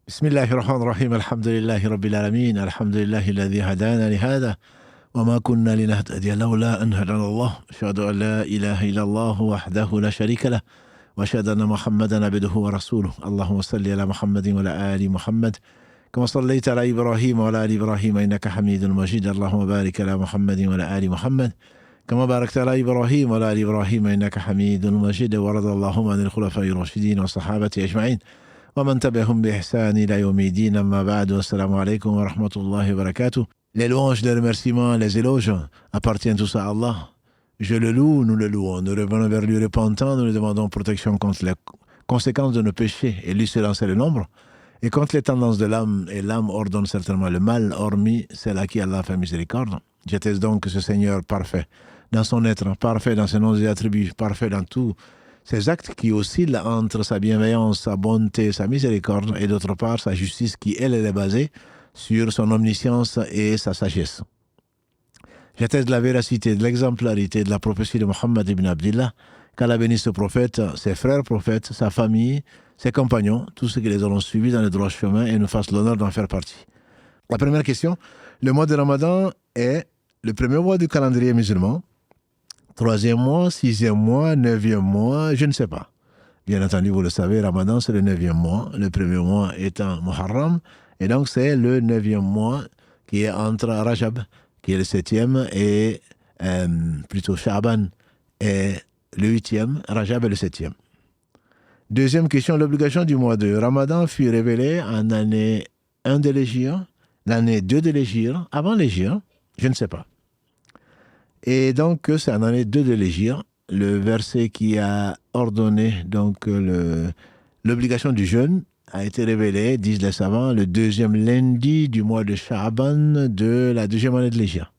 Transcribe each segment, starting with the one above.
بسم الله الرحمن الرحيم الحمد لله رب العالمين الحمد لله الذي هدانا لهذا وما كنا لنهتدي لولا أن هدانا الله أشهد أن لا إله إلا الله وحده لا شريك له وأشهد أن محمدا عبده ورسوله اللهم صل على محمد وعلى آل محمد كما صليت على إبراهيم وعلى آل إبراهيم إنك حميد مجيد اللهم بارك على محمد وعلى آل محمد كما باركت على إبراهيم وعلى آل إبراهيم إنك حميد مجيد ورضى اللهم عن الخلفاء الراشدين والصحابة أجمعين ومن تبعهم بإحسان إلى يوم الدين أما بعد والسلام عليكم ورحمة الله وبركاته. Les louanges, les remerciements, les éloges appartiennent tous à Allah. Je le loue, nous le louons. Nous revenons vers lui repentant, nous lui demandons protection contre les conséquences de nos péchés, et lui seul en sait le nombre, et contre les tendances de l'âme, et l'âme ordonne certainement le mal, hormis celle à qui Allah fait miséricorde. J'atteste donc que ce Seigneur parfait dans son être, parfait dans ses noms et attributs, parfait dans tous ses actes qui oscillent entre sa bienveillance, sa bonté, sa miséricorde, et d'autre part sa justice qui, elle est basée sur son omniscience et sa sagesse. J'atteste de la véracité, de l'exemplarité de la prophétie de Mohammed ibn Abdillah, qu'Allah bénisse ce prophète, ses frères prophètes, sa famille, ses compagnons, tous ceux qui les auront suivis dans le droit chemin et nous fassent l'honneur d'en faire partie. La première question, le mois de Ramadan est le premier mois du calendrier musulman, 3e mois, 6e mois, 9e mois, je ne sais pas. Bien entendu, vous le savez, Ramadan c'est le 9e mois, le premier mois étant Muharram, et donc c'est le 9e mois qui est entre Rajab, qui est le 7e, et plutôt Sha'ban est le 8e, Rajab est le 7e. Deuxième question, l'obligation du mois de Ramadan fut révélée en année 1 de l'Hégire, l'année 2 de l'Hégire, avant l'Hégire, je ne sais pas. Et donc, c'est en année 2 de l'Hégire, le verset qui a ordonné donc l'obligation du jeûne a été révélé, disent les savants, le 2e lundi du mois de Sha'ban de la 2e année de l'Hégire.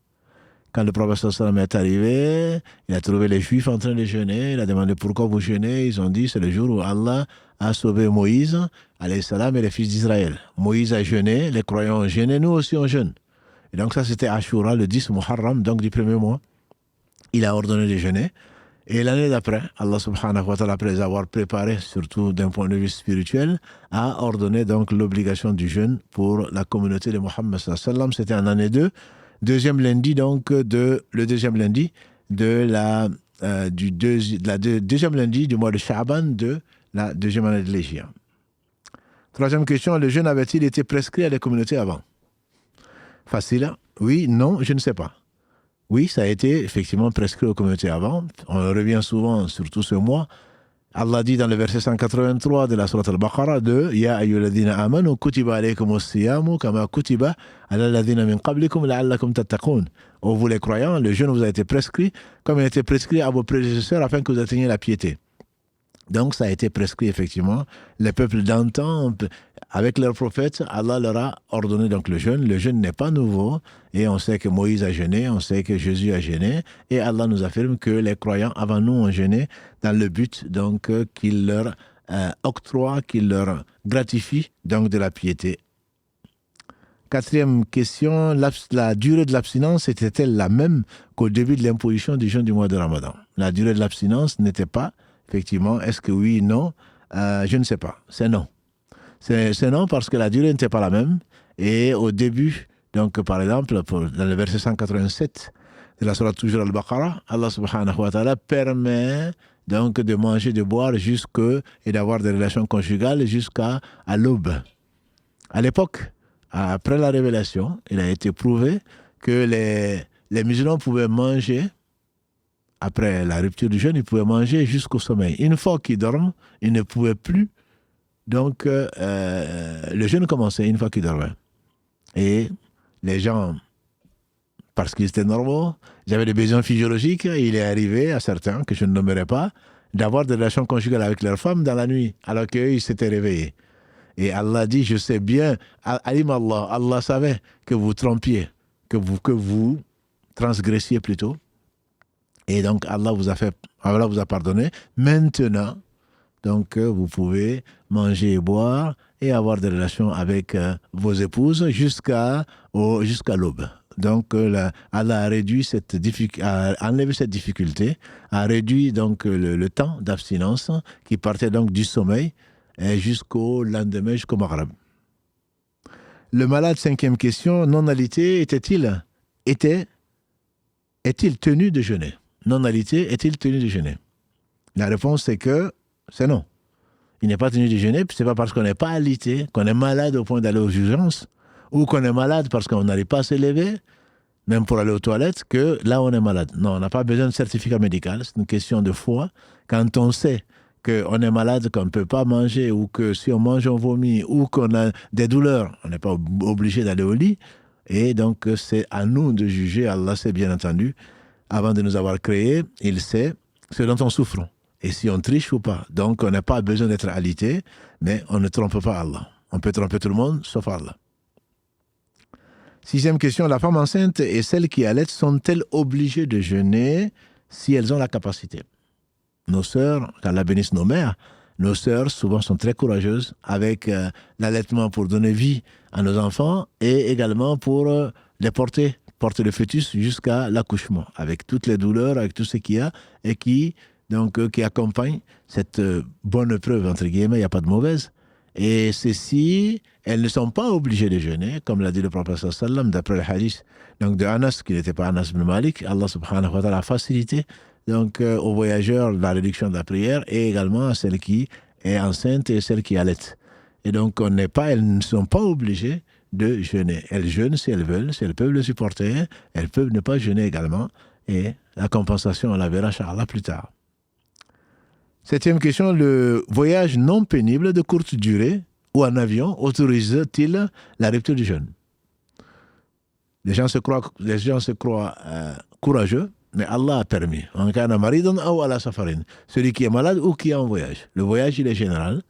Quand le prophète sallam est arrivé, il a trouvé les Juifs en train de jeûner, il a demandé pourquoi vous jeûnez, ils ont dit c'est le jour où Allah a sauvé Moïse, alayhi salam, et les fils d'Israël. Moïse a jeûné, les croyants ont jeûné, nous aussi on jeûne. Et donc ça c'était Ashura, le 10 Muharram, donc du premier mois. Il a ordonné de jeûner. Et l'année d'après, Allah subhanahu wa ta'ala, après les avoir préparés, surtout d'un point de vue spirituel, a ordonné donc l'obligation du jeûne pour la communauté de Mohammed sallallahu alayhi wa sallam. C'était en année 2, deuxième lundi donc le deuxième lundi deuxième lundi du mois de Sha'ban de la 2e année de l'Hégire. Troisième question, le jeûne avait-il été prescrit à la communauté avant? Facile, oui, non, je ne sais pas. Oui, ça a été effectivement prescrit aux communautés avant. On revient souvent, surtout ce mois. Allah dit dans le verset 183 de la sourate Al-Baqarah de Ya ayyuhalladhina amanu kutiba alaykumus siyamu kama kutiba ala alladhina min qablikum la'allakum tattaqun. Ô vous les croyants, le jeûne vous a été prescrit comme il a été prescrit à vos prédécesseurs afin que vous atteigniez la piété. Donc ça a été prescrit effectivement. Les peuples d'antan, avec leurs prophètes, Allah leur a ordonné donc le jeûne. Le jeûne n'est pas nouveau et on sait que Moïse a jeûné, on sait que Jésus a jeûné et Allah nous affirme que les croyants avant nous ont jeûné dans le but donc qu'il leur octroie, qu'il leur gratifie donc de la piété. Quatrième question, la durée de l'abstinence était-elle la même qu'au début de l'imposition du jeûne du mois de Ramadan? La durée de l'abstinence n'était pas effectivement, est-ce que oui, non? Je ne sais pas. C'est non. C'est non parce que la durée n'était pas la même. Et au début, donc par exemple, dans le verset 187 de la sourate toujours Al-Baqarah, Allah subhanahu wa ta'ala permet donc de manger, de boire et d'avoir des relations conjugales jusqu'à l'aube. À l'époque, après la révélation, il a été prouvé que les musulmans pouvaient manger. Après la rupture du jeûne, ils pouvaient manger jusqu'au sommeil. Une fois qu'ils dorment, ils ne pouvaient plus. Donc, le jeûne commençait une fois qu'ils dormaient. Et les gens, parce qu'ils étaient normaux, ils avaient des besoins physiologiques. Il est arrivé à certains, que je ne nommerai pas, d'avoir des relations conjugales avec leurs femmes dans la nuit, alors qu'eux, ils s'étaient réveillés. Et Allah dit, je sais bien, Alim Allah, Allah savait que vous trompiez, que vous transgressiez plutôt. Et donc, Allah vous a pardonné. Maintenant, donc, vous pouvez manger et boire et avoir des relations avec vos épouses jusqu'à l'aube. Donc, Allah a réduit a enlevé cette difficulté, a réduit donc le temps d'abstinence qui partait donc du sommeil jusqu'au lendemain, jusqu'au Maghreb. Le malade, cinquième question, non-alité, est-il tenu de jeûner? Non-alité, est-il tenu de jeûner? La réponse, c'est non. Il n'est pas tenu de jeûner, puis c'est pas parce qu'on n'est pas alité, qu'on est malade au point d'aller aux urgences, ou qu'on est malade parce qu'on n'arrive pas à se lever, même pour aller aux toilettes, que là, on est malade. Non, on n'a pas besoin de certificat médical, c'est une question de foi. Quand on sait qu'on est malade, qu'on ne peut pas manger, ou que si on mange, on vomit, ou qu'on a des douleurs, on n'est pas obligé d'aller au lit. Et donc, c'est à nous de juger. Allah sait, bien entendu, avant de nous avoir créés, il sait ce dont on souffre. Et si on triche ou pas. Donc, on n'a pas besoin d'être alité, mais on ne trompe pas Allah. On peut tromper tout le monde, sauf Allah. Sixième question, la femme enceinte et celles qui allaitent sont-elles obligées de jeûner si elles ont la capacité? Nos sœurs, qu'Allah bénisse nos mères, nos sœurs souvent sont très courageuses avec l'allaitement pour donner vie à nos enfants et également pour les porter le fœtus jusqu'à l'accouchement, avec toutes les douleurs, avec tout ce qu'il y a et qui accompagne cette bonne épreuve, entre guillemets, il n'y a pas de mauvaise. Et ceci, elles ne sont pas obligées de jeûner, comme l'a dit le prophète sallallahu alayhi wa sallam, d'après le hadith donc de Anas, qui n'était pas Anas ibn Malik. Allah subhanahu wa ta'ala a facilité aux voyageurs la réduction de la prière et également à celle qui est enceinte et celle qui allait. Et donc, elles ne sont pas obligées de jeûner. Elles jeûnent si elles veulent, si elles peuvent le supporter, elles peuvent ne pas jeûner également. Et la compensation, on la verra, Inch'Allah, plus tard. Septième question, le voyage non pénible de courte durée ou en avion autorise-t-il la rupture du jeûne? Les gens se croient courageux, mais Allah a permis. Celui qui est malade ou qui est en voyage. Le voyage, il est général.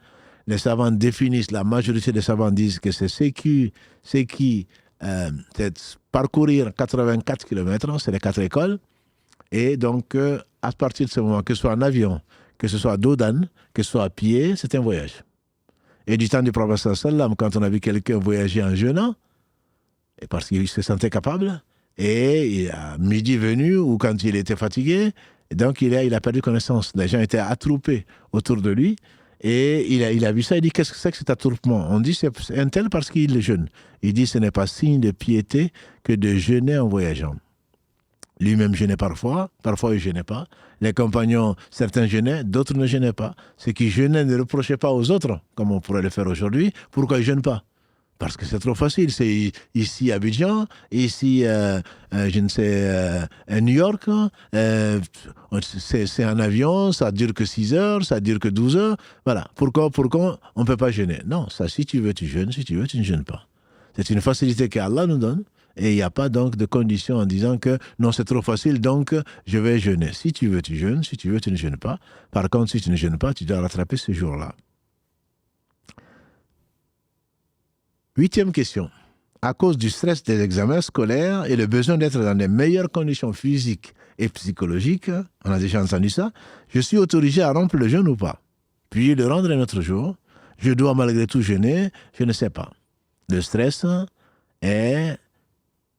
Les savants définissent, la majorité des savants disent que c'est c'est parcourir 84 km, c'est les 4 écoles. Et donc, à partir de ce moment, que ce soit en avion, que ce soit à dos d'âne, que ce soit à pied, c'est un voyage. Et du temps du prophète sallallahu alayhi wa sallam, quand on a vu quelqu'un voyager en jeûnant, et parce qu'il se sentait capable, et à midi venu, ou quand il était fatigué, donc il a perdu connaissance. Les gens étaient attroupés autour de lui, et il a vu ça, il dit, qu'est-ce que c'est que cet attroupement? On dit, c'est un tel parce qu'il jeûne. Il dit, ce n'est pas signe de piété que de jeûner en voyageant. Lui-même jeûnait parfois il ne jeûnait pas. Les compagnons, certains jeûnaient, d'autres ne jeûnaient pas. Ceux qui jeûnaient ne reprochaient pas aux autres, comme on pourrait le faire aujourd'hui, pourquoi ils ne jeûnent pas? Parce que c'est trop facile. C'est ici à Abidjan, ici, je ne sais, à New York. C'est un avion, ça dure que 6 heures, ça dure que 12 heures. Voilà. Pourquoi on ne peut pas jeûner? Non, ça, si tu veux, tu jeûnes. Si tu veux, tu ne jeûnes pas. C'est une facilité qu'Allah nous donne. Et il n'y a pas donc de condition en disant que non, c'est trop facile, donc je vais jeûner. Si tu veux, tu jeûnes. Si tu veux, tu ne jeûnes pas. Par contre, si tu ne jeûnes pas, tu dois rattraper ce jour-là. Huitième question. À cause du stress des examens scolaires et le besoin d'être dans les meilleures conditions physiques et psychologiques, on a déjà entendu ça, je suis autorisé à rompre le jeûne ou pas? Puis le rendre un autre jour. Je dois malgré tout jeûner, je ne sais pas. Le stress est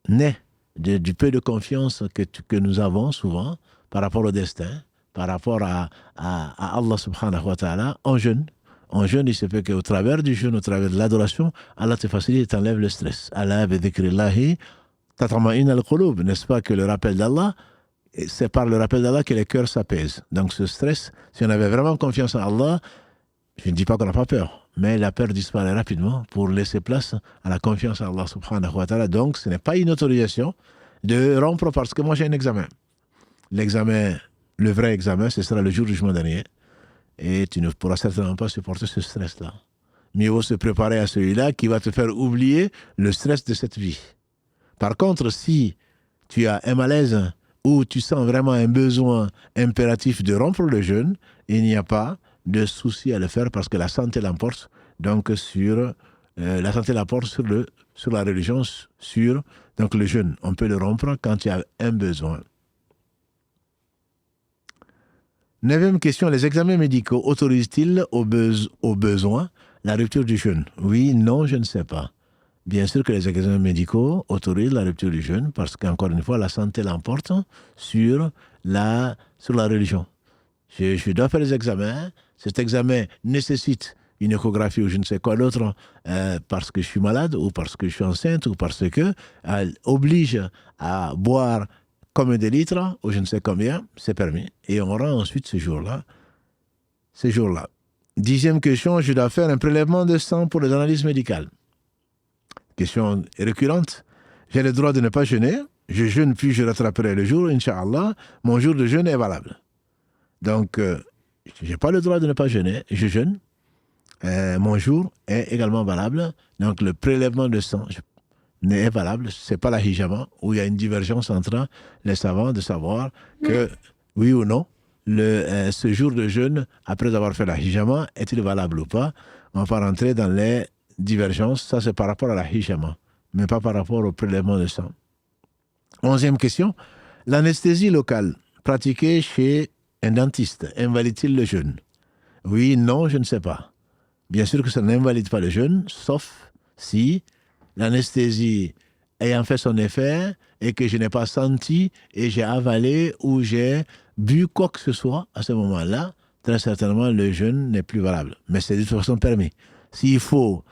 né du peu de confiance que nous avons souvent par rapport au destin, par rapport à Allah subhanahu wa ta'ala. En jeûne, il se peut qu'au travers du jeûne, au travers de l'adoration, Allah te facilite et t'enlève le stress. Allah bi dhikrillahi tatma'inna al-qulub, n'est-ce pas que le rappel d'Allah, c'est par le rappel d'Allah que les cœurs s'apaisent. Donc ce stress, si on avait vraiment confiance en Allah, je ne dis pas qu'on n'a pas peur, mais la peur disparaît rapidement pour laisser place à la confiance en Allah subhanahu wa ta'ala. Donc ce n'est pas une autorisation de rompre parce que moi j'ai un examen. L'examen, le vrai examen, ce sera le jour du jugement dernier. Et tu ne pourras certainement pas supporter ce stress-là. Mieux vaut se préparer à celui-là qui va te faire oublier le stress de cette vie. Par contre, si tu as un malaise ou tu sens vraiment un besoin impératif de rompre le jeûne, il n'y a pas de souci à le faire parce que la santé l'emporte. Donc la santé l'emporte sur la religion, sur donc le jeûne. On peut le rompre quand il y a un besoin. Neuvième question, les examens médicaux autorisent-ils au besoin la rupture du jeûne? Oui, non, je ne sais pas. Bien sûr que les examens médicaux autorisent la rupture du jeûne parce qu'encore une fois, la santé l'emporte sur la religion. Je dois faire les examens. Cet examen nécessite une échographie ou je ne sais quoi d'autre, parce que je suis malade ou parce que je suis enceinte ou parce que elle oblige à boire combien de litres ou je ne sais combien, c'est permis. Et on rend ensuite ce jour-là. 10e question, je dois faire un prélèvement de sang pour les analyses médicales. Question récurrente. J'ai le droit de ne pas jeûner. Je jeûne puis je rattraperai le jour, Inch'Allah. Mon jour de jeûne est valable. Donc, je n'ai pas le droit de ne pas jeûner. Je jeûne. Mon jour est également valable. Donc, le prélèvement de sang n'est valable. Ce n'est pas la hijama, où il y a une divergence entre les savants de savoir que, oui ou non, ce jour de jeûne, après avoir fait la hijama, est-il valable ou pas? On ne va pas rentrer dans les divergences. Ça, c'est par rapport à la hijama, mais pas par rapport au prélèvement de sang. 11e question. L'anesthésie locale pratiquée chez un dentiste invalide-t-il le jeûne? Oui, non, je ne sais pas. Bien sûr que ça n'invalide pas le jeûne, sauf si l'anesthésie ayant fait son effet et que je n'ai pas senti et j'ai avalé ou j'ai bu quoi que ce soit à ce moment-là, très certainement le jeûne n'est plus valable. Mais c'est de toute façon permis. S'il faut,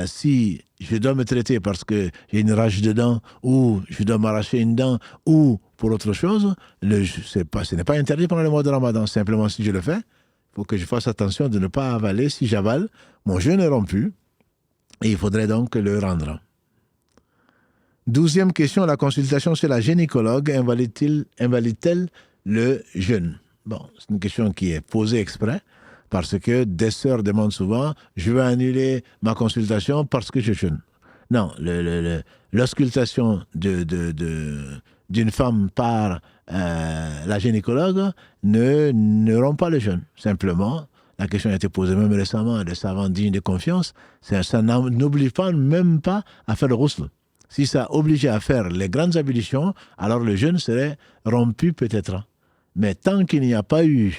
si je dois me traiter parce que j'ai une rage de dents ou je dois m'arracher une dent ou pour autre chose, ce n'est pas interdit pendant le mois de Ramadan. Simplement, si je le fais, il faut que je fasse attention de ne pas avaler. Si j'avale, mon jeûne est rompu et il faudrait donc le rendre. 12e question, la consultation chez la gynécologue invalide-t-elle le jeûne? Bon, c'est une question qui est posée exprès parce que des sœurs demandent souvent « je veux annuler ma consultation parce que je jeûne ». Non, l'auscultation d'une femme par la gynécologue ne rompt pas le jeûne. Simplement, la question a été posée même récemment à des savants dignes de confiance, ça n'oblige pas même pas à faire le ghusl. Si ça obligeait à faire les grandes ablutions, alors le jeûne serait rompu peut-être. Mais tant qu'il n'y a pas eu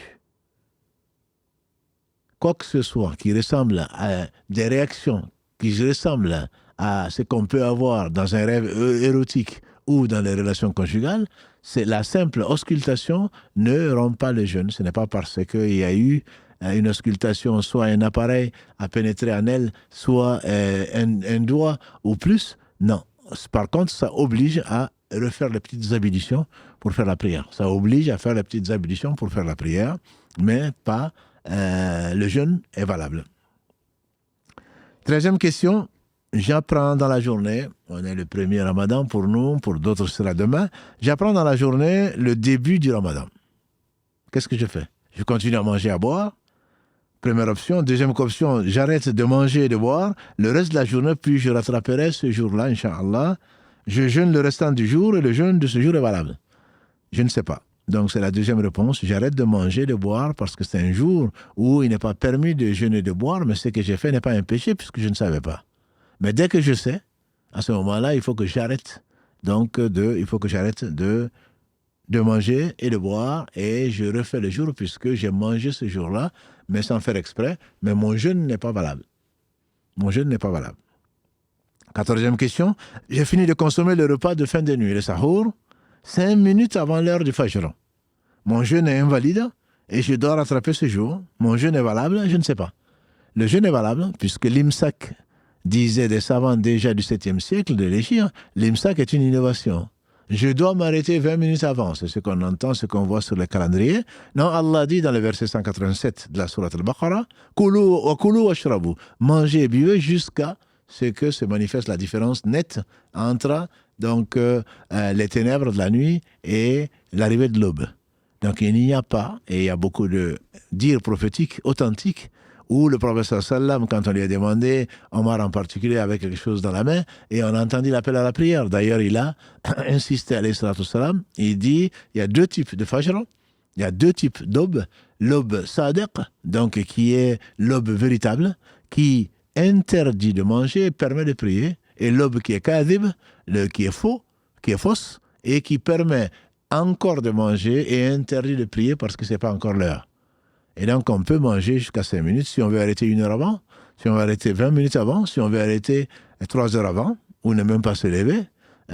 quoi que ce soit qui ressemble à des réactions qui ressemblent à ce qu'on peut avoir dans un rêve érotique ou dans les relations conjugales, c'est la simple auscultation ne rompt pas le jeûne. Ce n'est pas parce qu'il y a eu une auscultation, soit un appareil à pénétrer en elle, soit un doigt ou plus. Non. Par contre, ça oblige à refaire les petites ablutions pour faire la prière. Ça oblige à faire les petites ablutions pour faire la prière, mais pas le jeûne est valable. 13e question. J'apprends dans la journée, on est le premier Ramadan pour nous, pour d'autres ce sera demain, j'apprends dans la journée le début du Ramadan. Qu'est-ce que je fais? Je continue à manger et à boire. Première option. Deuxième option, j'arrête de manger et de boire. Le reste de la journée, puis je rattraperai ce jour-là, Inch'Allah. Je jeûne le restant du jour et le jeûne de ce jour est valable. Je ne sais pas. Donc c'est la deuxième réponse. J'arrête de manger et de boire parce que c'est un jour où il n'est pas permis de jeûner et de boire, mais ce que j'ai fait n'est pas un péché puisque je ne savais pas. Mais dès que je sais, à ce moment-là, il faut que j'arrête. Donc il faut que j'arrête de manger et de boire et je refais le jour puisque j'ai mangé ce jour-là, mais sans faire exprès, mais mon jeûne n'est pas valable. Mon jeûne n'est pas valable. 14e question. J'ai fini de consommer le repas de fin de nuit, le sahour, 5 minutes avant l'heure du fajr. Mon jeûne est invalide et je dois rattraper ce jour. Mon jeûne est valable, je ne sais pas. Le jeûne est valable puisque l'imsak, disaient des savants déjà du 7e siècle de l'Égypte, l'imsak est une innovation. Je dois m'arrêter 20 minutes avant. C'est ce qu'on entend, ce qu'on voit sur le calendrier. Non, Allah dit dans le verset 187 de la sourate Al-Baqarah, « Kulu wa kulu washrabu » Mangez et buvez jusqu'à ce que se manifeste la différence nette entre donc, les ténèbres de la nuit et l'arrivée de l'aube. Donc il n'y a pas, et il y a beaucoup de dires prophétiques authentiques, où le prophète sallam, quand on lui a demandé, Omar en particulier avec quelque chose dans la main, et on a entendu l'appel à la prière. D'ailleurs, il a insisté, alayhi salatu wassalam, il dit, il y a 2 types de fajr, il y a 2 types d'aube, l'aube sadiq, donc qui est l'aube véritable, qui interdit de manger et permet de prier, et l'aube qui est kadhib, qui est faux, qui est fausse, et qui permet encore de manger et interdit de prier parce que ce n'est pas encore l'heure. Et donc, on peut manger jusqu'à 5 minutes si on veut arrêter 1 heure avant, si on veut arrêter 20 minutes avant, si on veut arrêter 3 heures avant, ou ne même pas se lever,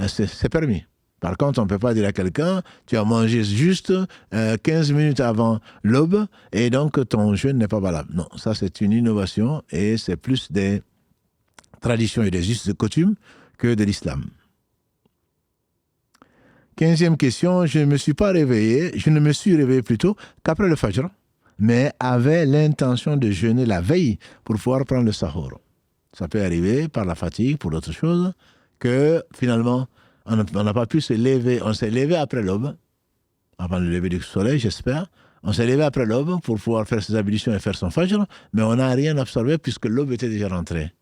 c'est permis. Par contre, on ne peut pas dire à quelqu'un, tu as mangé juste 15 minutes avant l'aube et donc ton jeûne n'est pas valable. Non, ça c'est une innovation et c'est plus des traditions et des us de coutume que de l'islam. 15e question, je ne me suis réveillé plutôt qu'après le Fajr, mais avait l'intention de jeûner la veille pour pouvoir prendre le sahur. Ça peut arriver par la fatigue, pour d'autres choses, que finalement, on n'a pas pu se lever. On s'est levé après l'aube, avant le lever du soleil, j'espère. On s'est levé après l'aube pour pouvoir faire ses ablutions et faire son Fajr, mais on n'a rien absorbé puisque l'aube était déjà rentrée.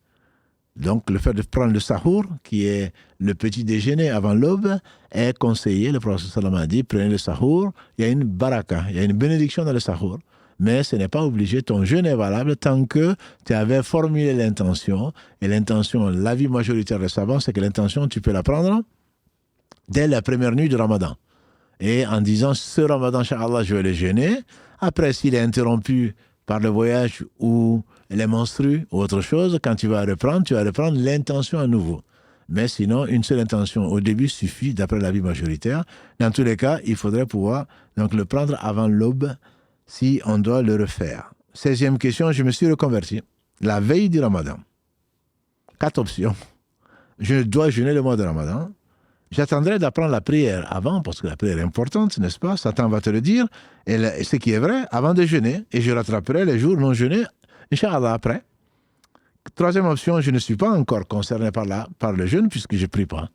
Donc, le fait de prendre le sahur, qui est le petit déjeuner avant l'aube, est conseillé. Le prophète sallam a dit, prenez le sahur, il y a une baraka, il y a une bénédiction dans le sahur. Mais ce n'est pas obligé, ton jeûne est valable tant que tu avais formulé l'intention. Et l'intention, l'avis majoritaire des savants, c'est que l'intention, tu peux la prendre dès la première nuit du Ramadan. Et en disant, ce Ramadan, Inch'Allah, je vais le jeûner. Après, s'il est interrompu par le voyage ou les menstrues ou autre chose, quand tu vas reprendre l'intention à nouveau. Mais sinon, une seule intention au début suffit, d'après l'avis majoritaire. Dans tous les cas, il faudrait pouvoir donc le prendre avant l'aube si on doit le refaire. 16e question, je me suis reconverti la veille du Ramadan. 4 options. Je dois jeûner le mois de Ramadan. J'attendrai d'apprendre la prière avant, parce que la prière est importante, n'est-ce pas? Satan va te le dire, et ce qui est vrai, avant de jeûner, et je rattraperai les jours non jeûnés, Inch'Allah, après. 3e option, je ne suis pas encore concerné par le jeûne, puisque je ne prie pas.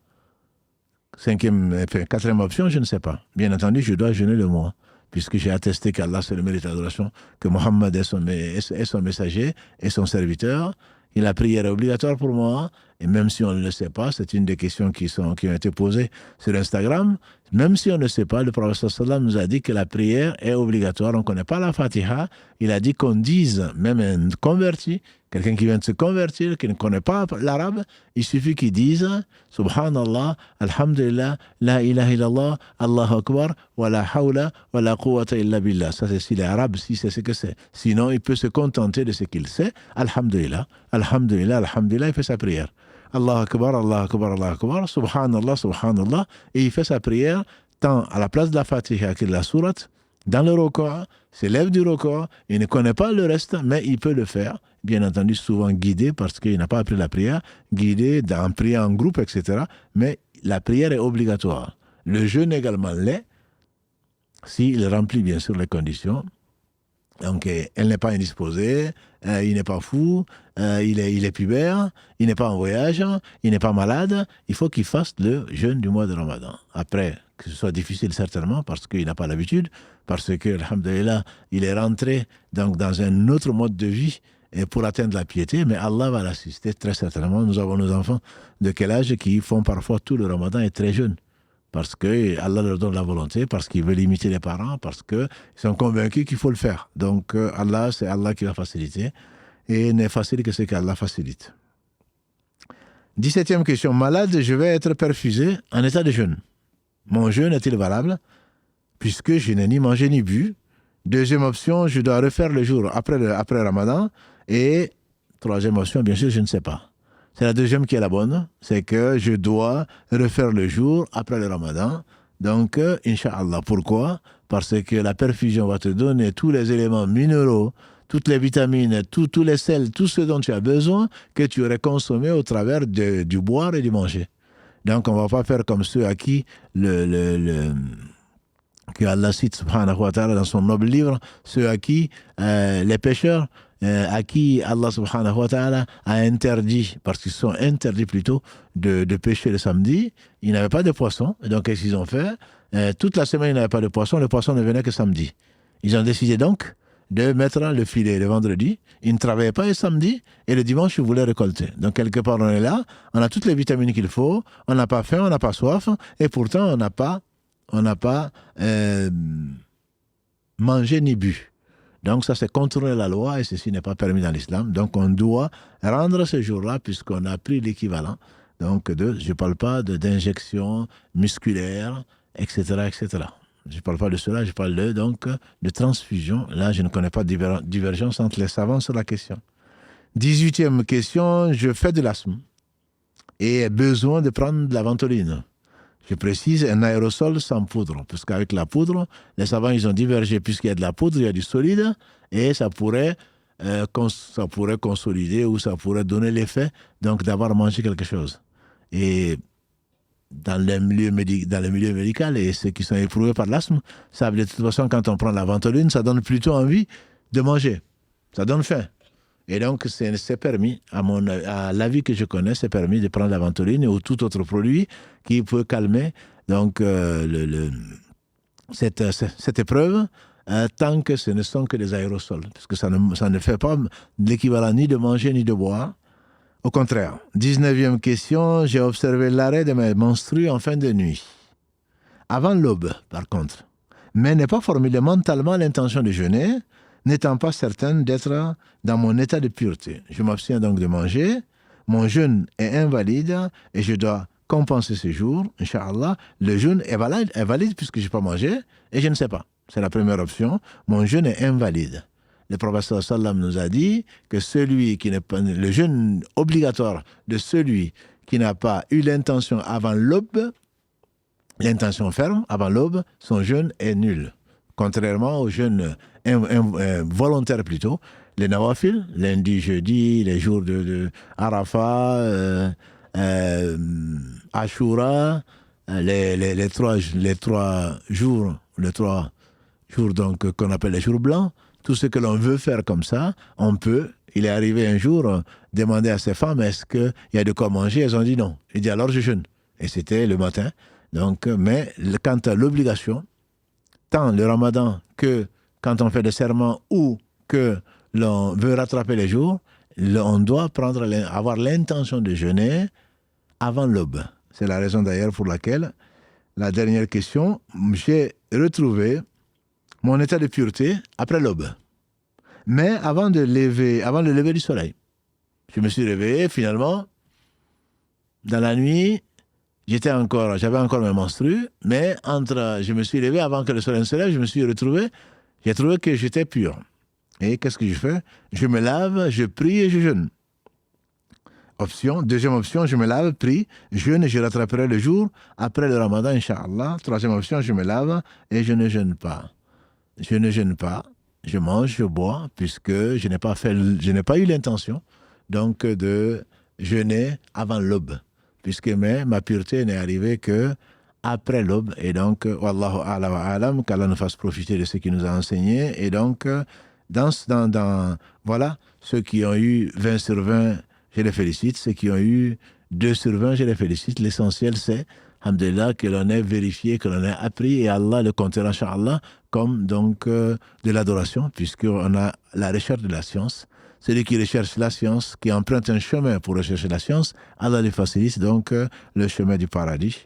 4e option, je ne sais pas. Bien entendu, je dois jeûner le mois, puisque j'ai attesté qu'Allah, c'est le mérite d'adoration, que Mohammed est son messager et son serviteur. Et la prière est obligatoire pour moi, et même si on ne le sait pas, c'est une des questions qui ont été posées sur Instagram, même si on ne le sait pas, le prophète sallam nous a dit que la prière est obligatoire, on ne connaît pas la Fatiha, il a dit qu'on dise, même un converti, quelqu'un qui vient de se convertir, qui ne connaît pas l'arabe, il suffit qu'il dise Subhanallah, Alhamdulillah, La ilaha illallah, Allahu Akbar, wa la hawla, wa la quwwata illa billah. Ça c'est si l'arabe, si c'est ce que c'est. Sinon, il peut se contenter de ce qu'il sait. Alhamdulillah, Alhamdulillah, Alhamdulillah, il fait sa prière. Allahu Akbar, Allahu Akbar, Allahu Akbar, Subhanallah, Subhanallah, et il fait sa prière tant à la place de la Fatiha que de la sourate, dans le record, s'élève du record, il ne connaît pas le reste, mais il peut le faire, bien entendu souvent guidé parce qu'il n'a pas appris la prière, guidé en priant en groupe, etc. Mais la prière est obligatoire. Le jeûne également l'est, s'il remplit bien sûr les conditions. Donc, elle n'est pas indisposée, il n'est pas fou, il est pubère, il n'est pas en voyage, il n'est pas malade. Il faut qu'il fasse le jeûne du mois de Ramadan. Après, que ce soit difficile certainement, parce qu'il n'a pas l'habitude, parce que, alhamdulillah, il est rentré donc, dans un autre mode de vie et pour atteindre la piété, mais Allah va l'assister très certainement. Nous avons nos enfants de quel âge qui font parfois tout le Ramadan et très jeunes. Parce que Allah leur donne la volonté, parce qu'ils veulent imiter les parents, parce qu'ils sont convaincus qu'il faut le faire. Donc c'est Allah qui va faciliter, et il n'est facile que ce qu'Allah facilite. 17e question, malade, je vais être perfusé en état de jeûne. Mon jeûne est-il valable, puisque je n'ai ni mangé ni bu? 2e option, je dois refaire le jour après Ramadan. Et 3e option, bien sûr, je ne sais pas. C'est la 2e qui est la bonne, c'est que je dois refaire le jour après le Ramadan. Donc, Inch'Allah. Pourquoi? Parce que la perfusion va te donner tous les éléments minéraux, toutes les vitamines, tous les sels, tout ce dont tu as besoin, que tu aurais consommé au travers du boire et du manger. Donc, on ne va pas faire comme ceux à qui que Allah cite, subhanahu wa ta'ala, dans son noble livre, ceux à qui les pécheurs, à qui Allah subhanahu wa ta'ala a interdit, parce qu'ils sont interdits plutôt, de pêcher le samedi. Ils n'avaient pas de poisson, donc qu'est-ce qu'ils ont fait? Toute la semaine, ils n'avaient pas de poisson, le poisson ne venait que samedi. Ils ont décidé donc de mettre le filet le vendredi. Ils ne travaillaient pas le samedi, et le dimanche, ils voulaient récolter. Donc quelque part, on est là, on a toutes les vitamines qu'il faut, on n'a pas faim, on n'a pas soif, et pourtant, on n'a pas mangé ni bu. Donc ça, c'est contourner la loi et ceci n'est pas permis dans l'islam. Donc on doit rendre ce jour-là puisqu'on a pris l'équivalent. Donc je ne parle pas d'injection musculaire, etc., etc. Je ne parle pas de cela, je parle de transfusion. Là, je ne connais pas de divergence entre les savants sur la question. 18e question, je fais de l'asthme et ai besoin de prendre de la ventoline. Je précise, un aérosol sans poudre, parce qu'avec la poudre, les savants, ils ont divergé, puisqu'il y a de la poudre, il y a du solide, et ça pourrait consolider ou ça pourrait donner l'effet donc d'avoir mangé quelque chose. Et dans le milieu médical, et ceux qui sont éprouvés par l'asthme savent de toute façon, quand on prend la ventoline, ça donne plutôt envie de manger. Ça donne faim. Et donc, c'est permis, à l'avis que je connais, c'est permis de prendre la ventoline ou tout autre produit qui peut calmer donc, cette épreuve, tant que ce ne sont que des aérosols. Parce que ça ne fait pas l'équivalent ni de manger ni de boire. Au contraire. 19e question, j'ai observé l'arrêt de mes menstrues en fin de nuit. Avant l'aube, par contre. Mais n'ai pas formulé mentalement l'intention de jeûner, n'étant pas certaine d'être dans mon état de pureté. Je m'abstiens donc de manger. Mon jeûne est invalide et je dois compenser ce jour, Inch'Allah. Le jeûne est valide puisque je n'ai pas mangé et je ne sais pas. C'est la première option. Mon jeûne est invalide. Le prophète sallam nous a dit que le jeûne obligatoire de celui qui n'a pas eu l'intention avant l'aube, l'intention ferme avant l'aube, son jeûne est nul. Contrairement au jeûne volontaire plutôt, les nawafil, lundi, jeudi, les jours de Arafat, Ashura, les trois jours donc qu'on appelle les jours blancs, tout ce que l'on veut faire comme ça, on peut. Il est arrivé un jour demander à ses femmes est-ce qu'il y a de quoi manger. Elles ont dit non. Il dit alors je jeûne. Et c'était le matin. Donc, mais quant à l'obligation, tant le ramadan que quand on fait des serments ou que l'on veut rattraper les jours, on doit avoir l'intention de jeûner avant l'aube. C'est la raison d'ailleurs pour laquelle, la dernière question, j'ai retrouvé mon état de pureté après l'aube. Mais avant le lever du soleil. Je me suis réveillé finalement, dans la nuit, j'avais encore mes menstrues, mais je me suis levé avant que le soleil ne se lève, j'ai trouvé que j'étais pur. Et qu'est-ce que je fais? Je me lave, je prie et je jeûne. Deuxième option, je me lave, prie, jeûne et je rattraperai le jour après le ramadan, Inch'Allah. Troisième option, je me lave et je ne jeûne pas. Je ne jeûne pas, je mange, je bois, puisque je n'ai pas eu l'intention donc de jeûner avant l'aube, puisque ma pureté n'est arrivée que après l'aube. Et donc, Wallahu a'la wa a'lam, qu'Allah nous fasse profiter de ce qu'il nous a enseigné. Et donc, voilà, ceux qui ont eu 20 sur 20, je les félicite. Ceux qui ont eu 2 sur 20, je les félicite. L'essentiel, c'est, alhamdulillah, que l'on ait vérifié, que l'on ait appris, et Allah le comptera, Inch'Allah, comme donc de l'adoration, puisqu'on a la recherche de la science. Celui qui recherche la science, qui emprunte un chemin pour rechercher la science, Allah lui facilite donc le chemin du paradis.